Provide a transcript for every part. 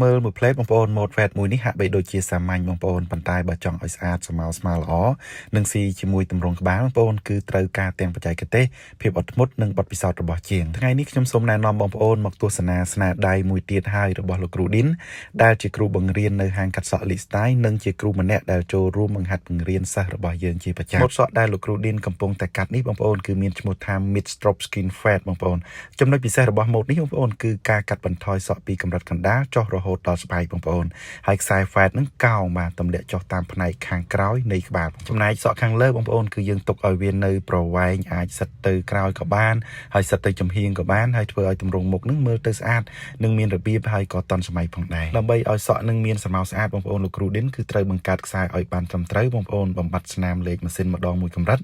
មើលមួយផ្លេតបងប្អូនម៉ូត Fat មួយនេះហាក់បីដូចជាសាមញ្ញបងប្អូនប៉ុន្តែបើចង់ឲ្យស្អាតស្មើល្អនិងស៊ីជាមួយទម្រង់ក្បាលបងប្អូនគឺត្រូវការទាំងបច្ចេកទេសភាពអត់ធ្មត់និងបទពិសោធន៍របស់ជាងថ្ងៃនេះខ្ញុំសូមណែនាំបងប្អូនមកទស្សនាស្នាដៃមួយទៀតហើយរបស់លោកគ្រូឌិនដែលជាគ្រូបង្រៀននៅហាងកាត់សក់ Elite Style និងជាគ្រូម្នាក់ដែលចូលរួមបង្ហាត់បង្រៀនសិស្សរបស់យើងជាប្រចាំម៉ូតសក់ដែលលោកគ្រូឌិនកំពុងតែកាត់នេះបងប្អូនគឺមានឈ្មោះថា Mid Strop Skin Fat បងប្អូនចំណុចពិសេសរបស់ម៉ូតនេះបងប្អូនគឺការកាត់បន្ថយសក់ពីកម្រិតកណ្ដាលចុះរហូតដល់ស្បែកបងប្អូនហើយខ្សែ Fat នឹងកោងបាទទម្លាក់ចុះតាមផ្នែកខាងក្រោយនៃក្បាលចំណែកសក់ខាងលើបងប្អូនគឺយើងទុកឲ្យវានៅប្រវែងអាចសិតទៅក្រោយក៏បានហើយសិតទៅចំហៀងក៏បានហើយធ្វើឲ្យទម្រង់មុខនឹងមើលទៅស្អាតនិងមានរបៀបហើយក៏ទាន់សម័យផងដែរដើម្បីឲ្យសក់នឹងមានស្រមោលស្អាតបងប្អូនលោកគ្រូឌិនគឺត្រូវបង្កើតខ្សែឲ្យបានត្រឹមត្រូវបងប្អូនបំបត្តិស្នាមលេខម៉ាស៊ីនម្ដងមួយកម្រិត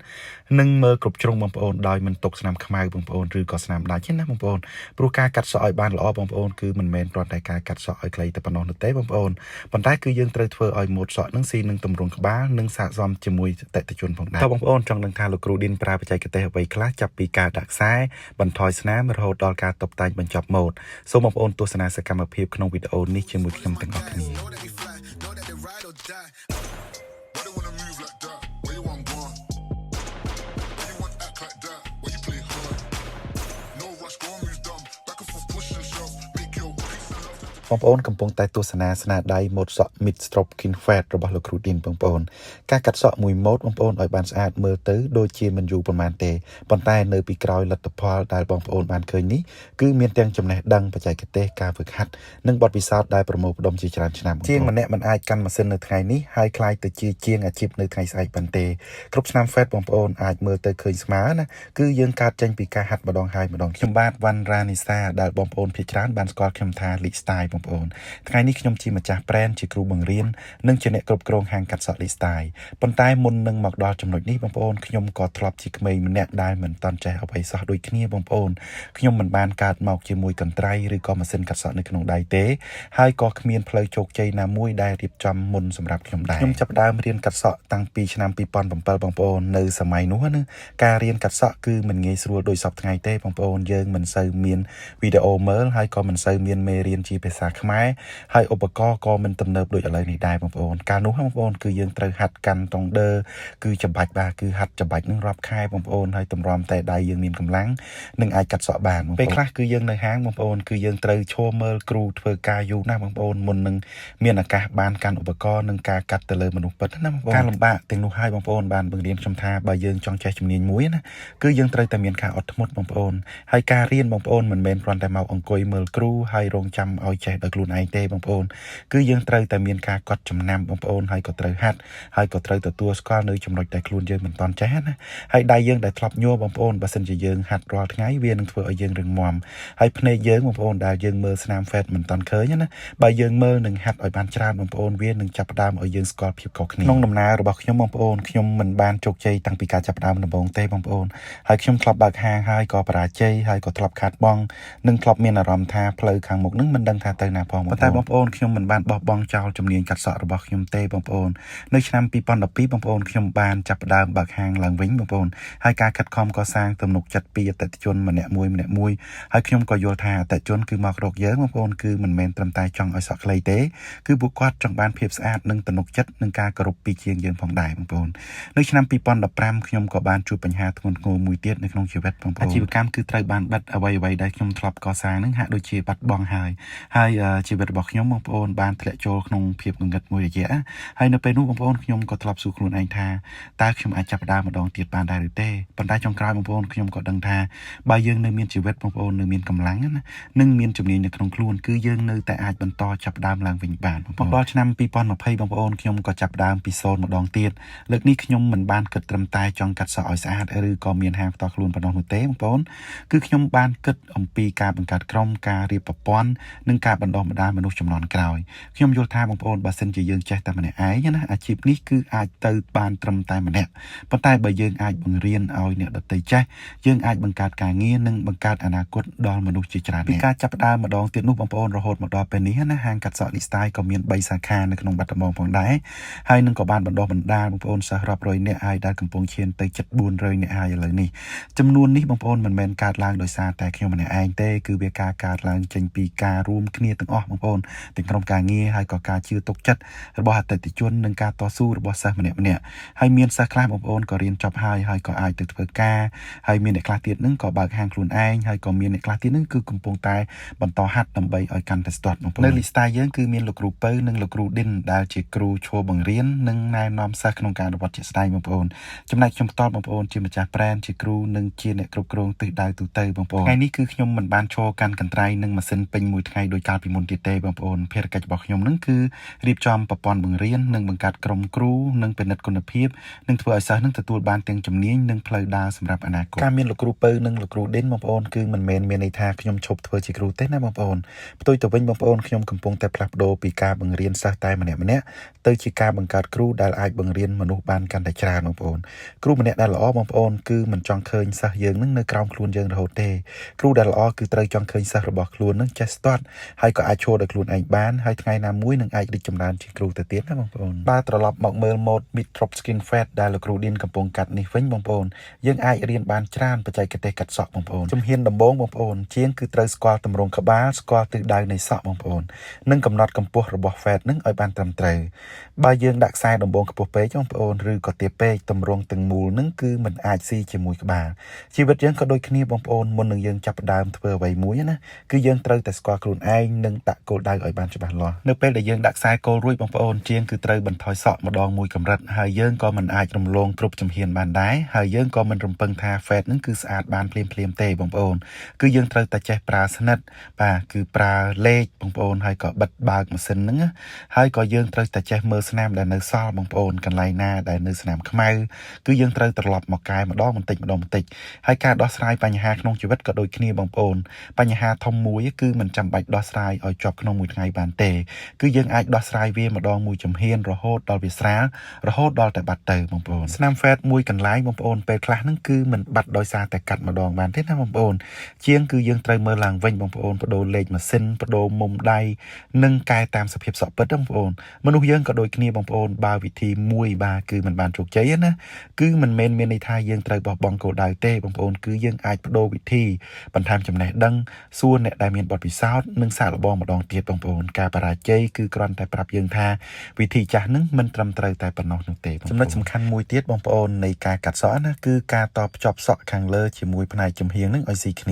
និងមើលគ្រប់ជ្រុងបងប្អូនដោយមិនទុកស្នាមខ្មៅបងប្អូនឬក៏ស្នាមដាច់ទេណាបងប្អូនព្រោះការកាត់សក់ឲ្យបានល្អបងប្អូនគឺមិនមែនគ្រាន់តែការកាត់សក់ឲ្យខ្លីតែប៉ុណ្ណោះនោះទេបងប្អូនប៉ុន្តែគឺយើងត្រូវធ្វើឲ្យម៉ូតសក់នឹងស៊ីនឹងទម្រង់ក្បាលនិងស័ក្តិសមជាមួយអតិថិជនផងដែរតើបងប្អូនចង់ដឹងថាលោកគ្រូឌិនប្រើបច្ចេកទេសអ្វីខ្លះចាប់ពីការដាក់ខ្សែបន្ថយស្នាមរហូតដល់ការតុបតែងបញ្ចប់ម៉ូតសូមបងប្អូនទស្សនាសកម្មភាពក្នុងវីដេអូនេះជាមួយខ្ញុំទាំងអស់គ្នាបងប្អូនកំពុងតែទស្សនាស្នាដៃម៉ូតសក់ Mid Strop Skin Fat របស់លោកគ្រូឌិនបងប្អូនការកាត់សក់មួយម៉ូតបងប្អូនឲ្យបានស្អាតមើលទៅដូចជាមិនយូរប៉ុន្មានទេប៉ុន្តែនៅពីក្រោយលទ្ធផលដែលបងប្អូនបានឃើញនេះគឺមានទាំងចំណេះដឹងបច្ចេកទេសការฝึกហាត់និងបទពិសោធន៍ដែលប្រមូលផ្ដុំជាច្រើនឆ្នាំជាងម្នាក់មិនអាចកាន់ម៉ាស៊ីននៅថ្ងៃនេះហើយខ្លាយទៅជាជាងអាជីពនៅថ្ងៃស្អែកប៉ុន្តែគ្រប់ឆ្នាំ Fat បងប្អូនអាចមើលទៅឃើញស្មើណាគឺយើងកើតចេញពីការហាត់ម្ដងហើយម្ដងខ្ញុំបាទវ៉ាន់រ៉ានីសាដែលបងប្អូនភាគច្រើនបានស្គាល់ខ្ញុំថា Elite Style បងប្អូនថ្ងៃនេះខ្ញុំជាម្ចាស់ប្រេនជាគ្រូបង្រៀននិងជាអ្នកគ្រប់គ្រងហាងកាត់សក់ Elite Style ប៉ុន្តែមុននឹងមកដល់ចំណុចនេះបងប្អូនខ្ញុំក៏ធ្លាប់ជាក្មេងម្នាក់ដែលមិនតាន់ចេះអ្វីសោះដូចគ្នាបងប្អូនខ្ញុំមិនបានកើតមកជាមួយកន្ត្រៃឬក៏ម៉ាស៊ីនកាត់សក់នៅក្នុងដៃទេហើយក៏គ្មានផ្លូវជោគជ័យណាមួយដែលរៀបចំមុនសម្រាប់ខ្ញុំដែរខ្ញុំចាប់ផ្ដើមរៀនកាត់សក់តាំងពីឆ្នាំ2007បងប្អូននៅសម័យនោះណាការរៀនកាត់សក់គឺមិនងាយស្រួលដូចសពថ្ងៃទេបងប្អូនយើងមិនសូវមានវីដេអូមើលហើយក៏មិនសូវមានមេរៀនជាភាសាខ្មែរហើយឧបករណ៍ក៏មិនទំនើបដូចឥឡូវនេះដែរបងប្អូនកាលនោះបងប្អូនគឺយើងត្រូវហាត់កាន់តុងដឺគឺច្បាច់បាទគឺហាត់ច្បាច់នឹងរាប់ខែបងប្អូនហើយតម្រាំតែដៃយើងមានកម្លាំងនឹងអាចកាត់សក់បានពេលខ្លះគឺយើងនៅហាងបងប្អូនគឺយើងត្រូវឈរមើលគ្រូធ្វើការយូរណាស់បងប្អូនមុននឹងមានឱកាសបានកាន់ឧបករណ៍និងការកាត់ទៅលើមនុស្សពិតណាបងប្អូនការលំបាកទាំងនោះហើយបងប្អូនបានបង្រៀនខ្ញុំថាបើយើងចង់ចេះជំនាញមួយណាគឺយើងត្រូវតែមានការអត់ធ្មត់បងប្អូនហើយការរៀនបងប្អូនមិនមែនគ្រាន់តែមកអង្គុយមើលគ្រូហើយរងចាំឲ្យចេះដោយខ្លួនឯងទេបងប្អូនគឺយើងត្រូវតែមានការកត់ចំណាំបងប្អូនហើយក៏ត្រូវហាត់ហើយក៏ត្រូវទទួលស្គាល់នៅចំណុចដែលខ្លួនយើងមិនទាន់ចេះណាហើយដៃយើងដែលធ្លាប់ញ័របងប្អូនបើសិនជាយើងហាត់រាល់ថ្ងៃវានឹងធ្វើឲ្យយើងរឹងមាំហើយភ្នែកយើងបងប្អូនដែលយើងមើលស្នាម Fat មិនទាន់ឃើញណាបើយើងមើលនឹងហាត់ឲ្យបានច្រើនបងប្អូនវានឹងចាប់ផ្ដើមឲ្យយើងស្គាល់ភាពខុសគ្នាក្នុងដំណើររបស់ខ្ញុំបងប្អូនខ្ញុំមិនបានជោគជ័យតាំងពីការចាប់ផ្ដើមដំបូងទេបងប្អូនហើយខ្ញុំធ្លាប់បើកហាងហើយក៏បរាជ័យហើយក៏ធ្លាប់ខាតបង់និងធ្លាប់មានអារម្មណ៍ថាផ្លូវខាងមុខនឹងមិនដឹងថាទៅណាផងប៉ុន្តែបងប្អូនខ្ញុំមិនបានបោះបង់ចោលជំនាញកាត់សក់របស់ខ្ញុំទេបងប្អូននៅឆ្នាំ2012បងប្អូនខ្ញុំបានចាប់ផ្ដើមបើកហាងឡើងវិញបងប្អូនហើយការខិតខំកសាងទំនុកចិត្តពីអតិថិជនម្នាក់មួយហើយខ្ញុំក៏យល់ថាអតិថិជនគឺមករកយើងបងប្អូនគឺមិនមែនត្រឹមតែចង់ឲ្យសក់ខ្លីទេគឺពួកគាត់ចង់បានភាពស្អាតនិងទំនុកចិត្តនិងការគោរពពីជាងយើងផងដែរបងប្អូននៅឆ្នាំ2015ខ្ញុំក៏បានជួបបញ្ហាធ្ងន់ធ្ងរមួយទៀតនៅក្នុងជីវិតបងប្អូនអាជីវកម្មគឺត្រូវបានបិទអ្វីដែលខ្ញុំធ្លាប់កសាងនឹងហាក់ដូចជាបាត់បង់ហើយជីវិតរបស់ខ្ញុំបងប្អូនបានធ្លាក់ចូលក្នុងភាពងងឹតមួយរយៈហើយនៅពេលនោះបងប្អូនខ្ញុំក៏ធ្លាប់សួរខ្លួនឯងថាតើខ្ញុំអាចចាប់ផ្ដើមម្ដងទៀតបានដែរឬទេប៉ុន្តែចុងក្រោយបងប្អូនខ្ញុំក៏ដឹងថាបើយើងនៅមានជីវិតបងប្អូននៅមានកម្លាំងណានិងមានជំនាញនៅក្នុងខ្លួនគឺយើងនៅតែអាចបន្តចាប់ផ្ដើមឡើងវិញបានបងប្អូនដល់ឆ្នាំ2020បងប្អូនខ្ញុំក៏ចាប់ផ្ដើមពីសូន្យម្ដងទៀតលើកនេះខ្ញុំមិនបានគិតត្រឹមតែចង់កាត់សក់ឲ្យស្អាតឬក៏មានហាងផ្ទាល់ខ្លួនប៉ុណ្ណោះនោះទេបងប្អូនគឺខ្ញុំបានគិតអំពីការបង្កើតក្រុមការរៀបប្រព័ន្ធនិងការបណ្ដុះបណ្ដាលមនុស្សជំនាន់ក្រោយខ្ញុំយល់ថាបងប្អូនបើសិនជាយើងចេះតែម្នាក់ឯងណាអាជីពនេះគឺអាចទៅបានត្រឹមតែម្នាក់ប៉ុន្តែបើយើងអាចបង្រៀនឲ្យអ្នកដទៃចេះយើងអាចបង្កើតការងារនិងបង្កើតអនាគតដល់មនុស្សជាច្រើនពីការចាប់ផ្ដើមម្ដងទៀតនោះបងប្អូនរហូតមកដល់ពេលនេះណាហាងកាត់សក់ Elite Style ក៏មាន3សាខានៅក្នុងបាត់ដំបងផងដែរហើយនឹងក៏បានបណ្ដុះបណ្ដាលបងប្អូនសិស្សរាប់រយនាក់ហើយដែលកំពុងឈានទៅជិត400នាក់ហើយឥឡូវនេះចំនួននេះបងប្អូនមិនមែនកើតឡើងដោយសារតែខ្ញុំម្នាក់ឯងទេគឺវាកើតឡើងចេញពីការរួមគ្នា ទាំងអស់បងប្អូនទាំងក្រុមការងារហើយក៏ការជឿទុកចិត្តរបស់អតិថិជននិងការតស៊ូរបស់សិស្សម្នាក់ហើយមានសិស្សខ្លះបងប្អូនក៏រៀនចប់ហើយក៏អាចទៅធ្វើការហើយមានអ្នកខ្លះទៀតនឹងក៏បើកហាងខ្លួនឯងហើយក៏មានអ្នកខ្លះទៀតនឹងគឺកំពុងតែបន្តហាត់ដើម្បីឲ្យកាន់តែស្ទាត់បងប្អូននៅលីស្តាយើងគឺមានលោកគ្រូពៅនិងលោកគ្រូឌិនដែលជាគ្រូឈួរបង្រៀននិងណែនាំសិស្សក្នុងការអនុវត្តជាក់ស្ដែងបងប្អូនចំណែកខ្ញុំផ្ទាល់បងប្អូនជាម្ចាស់ប្រែនជាគ្រូនិងជាអ្នកគ្រប់គ្រងទិសដៅទូទៅបងប្អូនថ្ងៃនេះគឺខ្ញុំមិនបានឈរកាន់កន្ត្រៃនិងម៉ាស៊ីនពេញមួយថ្ងៃដោយកាលពីមុនទៀតទេបងប្អូនភារកិច្ចរបស់ខ្ញុំនឹងគឺរៀបចំប្រព័ន្ធបង្រៀននិងបង្កើតក្រុមគ្រូនិងពិនិត្យគុណភាពនិងធ្វើឲ្យសិស្សនឹងទទួលបានទាំងជំនាញនិងផ្លូវដើរសម្រាប់អនាគតការមានលោកគ្រូពៅនិងលោកគ្រូឌិនបងប្អូនគឺមិនមែនមានន័យថាខ្ញុំឈប់ធ្វើជាគ្រូទេណាបងប្អូនផ្ទុយទៅវិញបងប្អូនខ្ញុំកំពុងតែផ្លាស់ប្ដូរពីការបង្រៀនសិស្សតែម្នាក់ទៅជាការបង្កើតគ្រូដែលអាចបង្រៀនមនុស្សបានកាន់តែច្រើនបងប្អូនគ្រូម្នាក់ដែលល្អបងប្អូនគឺមិនចង់ឃើញសិស្សយើងនឹងនៅក្រោមខ្លួនយើងរហូតទេគ្រូដែលល្អគឺត្រូវចង់ឃើញសិស្សរបស់ខ្លួននឹងចេះស្ទាត់ហើយក៏អាចឈរដោយខ្លួនឯងបានហើយថ្ងៃណាមួយនឹងអាចរីកចម្រើនជាគ្រូទៅទៀតណាបងប្អូនបាទត្រឡប់មកមើល mode mid drop skin fat ដែលលោកគ្រូឌិនកំពុងកាត់នេះវិញបងប្អូនយើងអាចរៀនបានច្រើនបច្ចេកទេសកាត់សក់បងប្អូនជំហានដំបូងបងប្អូនជាងគឺត្រូវស្គាល់ទម្រង់ក្បាលស្គាល់ទិសដៅនៃសក់បងប្អូននិងកំណត់កម្ពស់របស់ fat នឹងឲ្យបានត្រឹមត្រូវបើយើងដាក់ខ្សែដំបងខ្ពស់ពេកបងប្អូនឬក៏ទាបពេកទម្រង់ទាំងមូលនឹងគឺមិនអាចស៊ីជាមួយក្បាលជីវិតយើងក៏ដូចគ្នាបងប្អូនមុននឹងយើងចាប់ផ្ដើមធ្វើអ្វីមួយណាគឺយើងត្រូវតែស្គាល់ខ្លួនឯងនិងដាក់គោលដៅឲ្យបានច្បាស់លាស់នៅពេលដែលយើងដាក់ខ្សែគោលរួចបងប្អូនជាងគឺត្រូវបន្ថយសក់ម្ដងមួយកម្រិតហើយយើងក៏មិនអាចរំលងគ្រប់ជំហានបានដែរហើយយើងក៏មិនរំពឹងថា fat នឹងគឺស្អាតបានភ្លាមទេបងប្អូនគឺយើងត្រូវតែចេះប្រើស្និតបាទគឺប្រើលេខបងប្អូនហើយក៏បិទបើកម៉ាស៊ីនហ្នឹងហើយក៏យើងត្រូវតែចេះមើលស្នាមដែលនៅសល់បងប្អូនកន្លែងណាដែលនៅស្នាមខ្មៅគឺយើងត្រូវត្រឡប់មកកែម្ដងបន្តិចហើយការដោះស្រាយបញ្ហាក្នុងជីវិតក៏ដូចគ្នាបងប្អូនបញ្ហាធំមួយគឺមិនចាំបាច់ដោះស្រាយឲ្យជាប់ក្នុងមួយថ្ងៃបានទេគឺយើងអាចដោះស្រាយវាម្ដងមួយជំហានរហូតដល់វាស្រាលរហូតដល់តែបាត់ទៅបងប្អូនស្នាម fat មួយកន្លែងបងប្អូនពេលខ្លះហ្នឹងគឺមិនបាត់ដោយសារតែកាត់ម្ដងបានទេណាបងប្អូនជាងគឺយើងត្រូវមើលឡើងវិញបងប្អូនបដូរលេខម៉ាស៊ីនបដូរមុំដៃនិងកែតាមសភាពសក់ពិតបងប្អូនមនុស្សយើងក៏ដូចគ្នាបងប្អូនបើវិធីមួយបាទគឺមិនបានជោគជ័យណាគឺមិនមែនមានន័យថាយើងត្រូវបោះបង់គោលដៅទេបងប្អូនគឺយើងអាចបដូរវិធីបន្ថែមចំណេះដឹងសួរអ្នកដែលមានបទពិសោធន៍និងសាកល្បងម្ដងទៀតបងប្អូនការបរាជ័យគឺគ្រាន់តែប្រាប់យើងថាវិធីចាស់នឹងមិនត្រឹមត្រូវតែប៉ុណ្ណោះនោះទេចំណុចសំខាន់មួយទៀតបងប្អូននៃការកាត់សក់ណាគឺការតភ្ជាប់សក់ខាងលើជាមួយផ្នែកចំហៀងនឹងឲ្យស៊ីគ្នា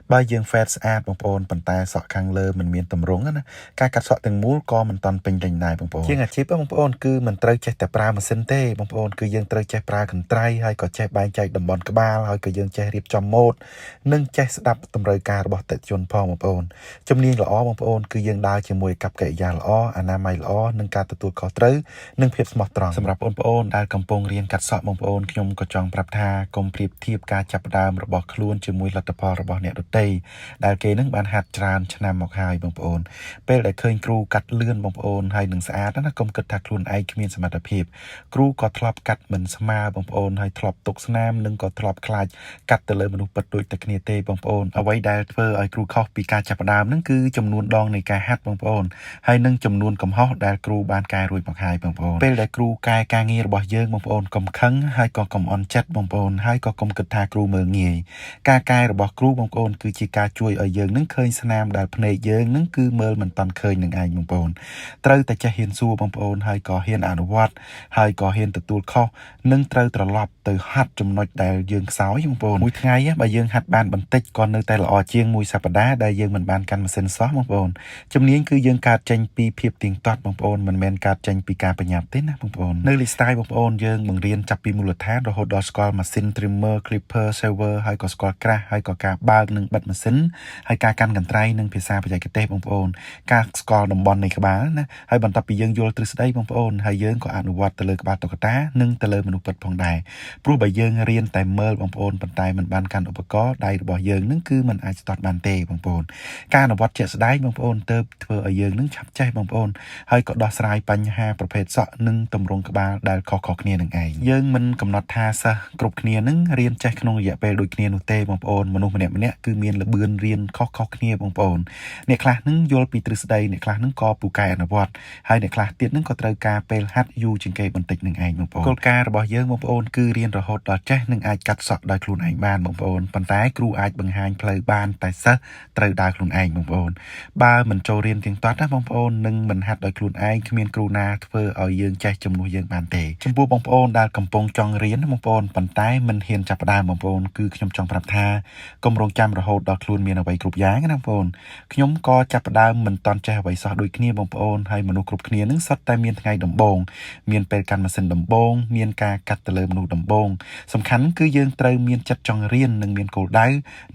បើយើង fat ស្អាតបងប្អូនប៉ុន្តែសក់ខាងលើមិនមានទម្រង់ណាការកាត់សក់ទាំងមូលក៏មិនតាន់ពេញលេញដែរបងប្អូនជាងអាជីពបងប្អូនគឺមិនត្រូវចេះតែប្រើម៉ាស៊ីនទេបងប្អូនគឺយើងត្រូវចេះប្រើកន្ត្រៃហើយក៏ចេះបែងចែកតំបន់ក្បាលហើយក៏យើងចេះរៀបចំម៉ូដនិងចេះស្ដាប់តម្រូវការរបស់អតិថិជនផងបងប្អូនជំនាញល្អបងប្អូនគឺយើងដើរជាមួយកັບកិរិយាល្អអនាម័យល្អនិងការទទួលខុសត្រូវនិងភាពស្មោះត្រង់សម្រាប់បងប្អូនដែលកំពុងរៀនកាត់សក់បងប្អូនខ្ញុំក៏ចង់ប្រាប់ថាកុំប្រៀបធៀបការចាប់ផ្ដើមរបស់ខ្លួនជាមួយលទ្ធផលរបស់អ្នកដទៃដែលគេនឹងបានហាត់ច្រើនឆ្នាំមកហើយបងប្អូនពេលដែលឃើញគ្រូកាត់លឿនបងប្អូនហើយនឹងស្អាតណាកុំគិតថាខ្លួនឯងគ្មានសមត្ថភាពគ្រូក៏ធ្លាប់កាត់មិនស្មើបងប្អូនហើយធ្លាប់ទុកស្នាមនិងក៏ធ្លាប់ខ្លាចកាត់ទៅលើមនុស្សពិតដូចតែគ្នាទេបងប្អូនអ្វីដែលធ្វើឲ្យគ្រូខុសពីការចាប់ផ្ដើមហ្នឹងគឺចំនួនដងនៃការហាត់បងប្អូនហើយនឹងចំនួនកំហុសដែលគ្រូបានកែរួចមកហើយបងប្អូនពេលដែលគ្រូកែការងាររបស់យើងបងប្អូនកុំខឹងហើយក៏កុំអន់ចិត្តបងប្អូនហើយក៏កុំគិតថាគ្រូមើលងាយការកែរបស់គ្រូបងប្អូនគឺជាការជួយឲ្យយើងនឹងឃើញស្នាមដែលភ្នែកយើងនឹងគឺមើលមិនតាន់ឃើញនឹងឯងបងប្អូនត្រូវតែចេះហ៊ានសួរបងប្អូនហើយក៏ហ៊ានអនុវត្តហើយក៏ហ៊ានទទួលខុសនិងត្រូវត្រឡប់ទៅហាត់ចំណុចដែលយើងខ្សោយបងប្អូនមួយថ្ងៃបើយើងហាត់បានបន្តិចក៏នៅតែល្អជាងមួយសប្តាហ៍ដែលយើងមិនបានកាន់ម៉ាស៊ីនសោះបងប្អូនជំនាញគឺយើងកើតចេញពីភាពទៀងទាត់បងប្អូនមិនមែនកើតចេញពីការប្រញាប់ទេណាបងប្អូននៅ lifestyle បងប្អូនយើងបង្រៀនចាប់ពីមូលដ្ឋានរហូតដល់ស្គាល់ម៉ាស៊ីន trimmer clipper shaver ហើយក៏ស្គាល់ក្រាស់ហើយក៏ការបើកនិងបិទម៉ាស៊ីនហើយការកាន់កន្ត្រៃនិងភាសាបច្ចេកទេសបងប្អូនការស្គាល់តំបន់នៃក្បាលណាហើយបន្ទាប់ពីយើងយល់ទ្រឹស្ដីបងប្អូនហើយយើងក៏អនុវត្តទៅលើក្បាលតុក្កតានិងទៅលើមនុស្សពិតផងដែរព្រោះបើយើងរៀនតែមើលបងប្អូនប៉ុន្តែមិនបានកាន់ឧបករណ៍ដៃរបស់យើងនឹងគឺមិនអាចស្ទាត់បានទេបងប្អូនការអនុវត្តជាក់ស្ដែងបងប្អូនទើបធ្វើឲ្យយើងនឹងឆាប់ចេះបងប្អូនហើយក៏ដោះស្រាយបញ្ហាប្រភេទសក់និងទម្រង់ក្បាលដែលខុសៗគ្នានឹងឯងយើងមិនកំណត់ថាសិស្សគ្រប់គ្នានឹងរៀនចេះក្នុងរយៈពេលដូចគ្នានោះទេបងប្អូនមនុស្សម្នាក់ៗគឺមានល្បឿនរៀនខុសៗគ្នាបងប្អូនអ្នកខ្លះនឹងយល់ពីទ្រឹស្ដីអ្នកខ្លះនឹងក៏ពូកែអនុវត្តហើយអ្នកខ្លះទៀតនឹងក៏ត្រូវការពេលហាត់យូរជាងគេបន្តិចនឹងឯងបងប្អូនគោលការណ៍របស់យើងបងប្អូនគឺរៀនរហូតដល់ចេះនិងអាចកាត់សក់ដោយខ្លួនឯងបានបងប្អូនប៉ុន្តែគ្រូអាចបង្ហាញផ្លូវបានតែសិស្សត្រូវដើរខ្លួនឯងបងប្អូន ba mình trâu riêng tiếng toát á bông ôn nâng mình hạt đòi khuôn ai khi miền kru na phơ ở dương chạy chấm nuôi dương bàn tề chấm bua bông ôn đal cầm pong trong riêng bông ôn bàn tay mình hiền chập đai bông ôn cứ nhom trong prap tha công rong chăm rồi hột đòi khuôn miền ở vậy cục giá cái bông ôn nhom co chập đai mình toàn chạy vậy sọ đôi kia bông ôn hay mình cục kia nứng sót tay miền ngày đầm bông miềnเป็นการมาเส้นดำบงเมียนกากัดตะเลิมนูดำบงสำคัญคือยืนเตยเมียนจัดจองเรียนหนึ่งเมียนโกได้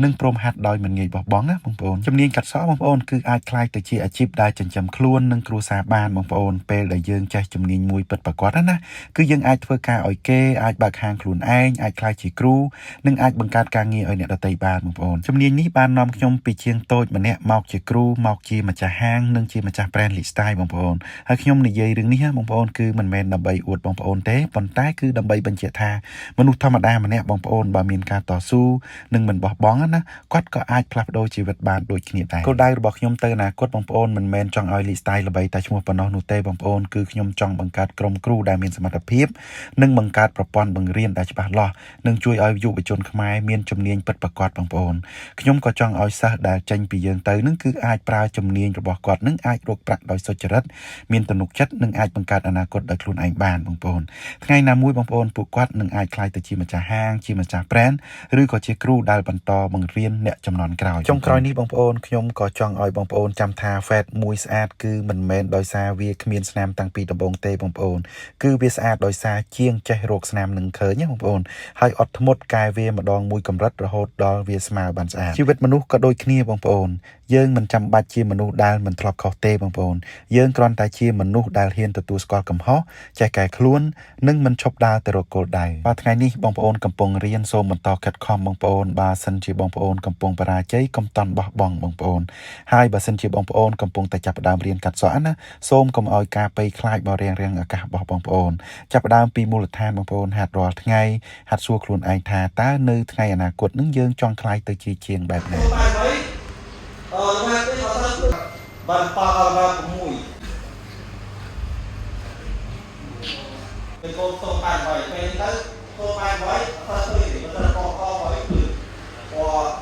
หนึ่งโปรมหัดดอยมันไงบอกบ้องนะบางปอนจำเนียนกัดซ้อบางปอนคืออาจคลายแต่ชีอาชีพได้จนจำคล้วนหนึ่งครูสาบานบางปอนเปลได้ยืนใจจำเนียนมวยเปิดประกอบนะคือยังอาจเพื่อการอ่อยเกอาจบากหางคลุนไออาจคลายจีครูหนึ่งอาจบังการการเงียอ่อยเนี่ยดาตัยบานบางปอนจำเนียนนี้บานนอมขยมปีเชียงโต้มันเนี่ยมอกจีครูมอกจีมาจากห้างหนึ่งจีมาจากแบรนด์ลิสไตล์บางปอนให้ขยมในยัยเรื่องนี้ฮะบางปอนคือมันแมนดับใบอวดบางปอนเต้ปอนใต้คือดับใบบรรเจธามนุษย์ธรรมดามันเนี่ยบางปอนบามีนการต่อสู้หนึ่งมันบอกบ้องนะก็ก็อาจพลัดโดยชีวิตบานโดยขี้ได้ก็ได้บอกขยมเตอร์นะกดบางปอนมันแมนจองออยลิสไตล์ระใบแต่ชั่วปนอนูเต้บางปอนคือขยมจองบังการกรมครูได้มีสมรรถภาพหนึ่งบังการประปอนบังเรียนได้ฉบับล้อหนึ่งช่วยออยอยู่ไปจนขมายมีนจำเนียนปิดประกอดบางปอนขยมก็จองออยซะได้จังปีเยือนเตอร์นั่นคืออาจปลาจำเนียนระบอกกอดนั่งอาจรกประโดยสุจริตมีนตนุกชัดนั่งอาจบังการอนาคตโดยคลุนไอบานบางปอนไงนามวยบางปอนปลูกกอดนั่งอาจคลายแต่ชีมาจากห้างชีมาจากแบรนด์หรือก็เชครูได้บรรทอบังเรียนเนี่ยจำนวนกล่าวจงครอยนี้บางปอนขยมก็จองออยบางปอนจำทาแฟดมวยสะอาดคือมันแมนโดยซาเวียขมิ้นสนามตั้งปีตะบงเตบางปอนคือเวียสะอาดโดยซาเชียงใจโรคสนามหนึ่งเคยเนี่ยบางปอนให้อดทมดกายเวียมาดองมวยกำรัดระหดดอเวียสมาบันสะอาดชีวิตมนุษย์ก็โดยขี้บางปอนយើងមិនចាំបាច់ជាមនុស្សដែលមិនធ្លាប់ខុសទេបងប្អូនយើងគ្រាន់តែជាមនុស្សដែលហ៊ានទទួលស្គាល់កំហុសចេះកែខ្លួននិងមិនឈប់ដើរទៅរកគោលដៅបាទថ្ងៃនេះបងប្អូនកំពុងរៀនសូមបន្តខិតខំបងប្អូនបើសិនជាបងប្អូនកំពុងបរាជ័យកុំតន់បោះបង់បងប្អូនហើយបើសិនជាបងប្អូនកំពុងតែចាប់ផ្ដើមរៀនកាត់សក់ណាសូមកុំឲ្យការពេកខ្លាចបរៀងអាកាសរបស់បងប្អូនចាប់ផ្ដើមពីមូលដ្ឋានបងប្អូនហាត់រាល់ថ្ងៃហាត់សួរខ្លួនឯងថាតើនៅថ្ងៃអនាគតនឹងយើងចង់ខ្លាយទៅជាជាងបែបណាRumah itu pasal bantal albar kemui. Kalau sopan baik, kalau sopan baik, pasal itu pasal kau baik tu. Wah,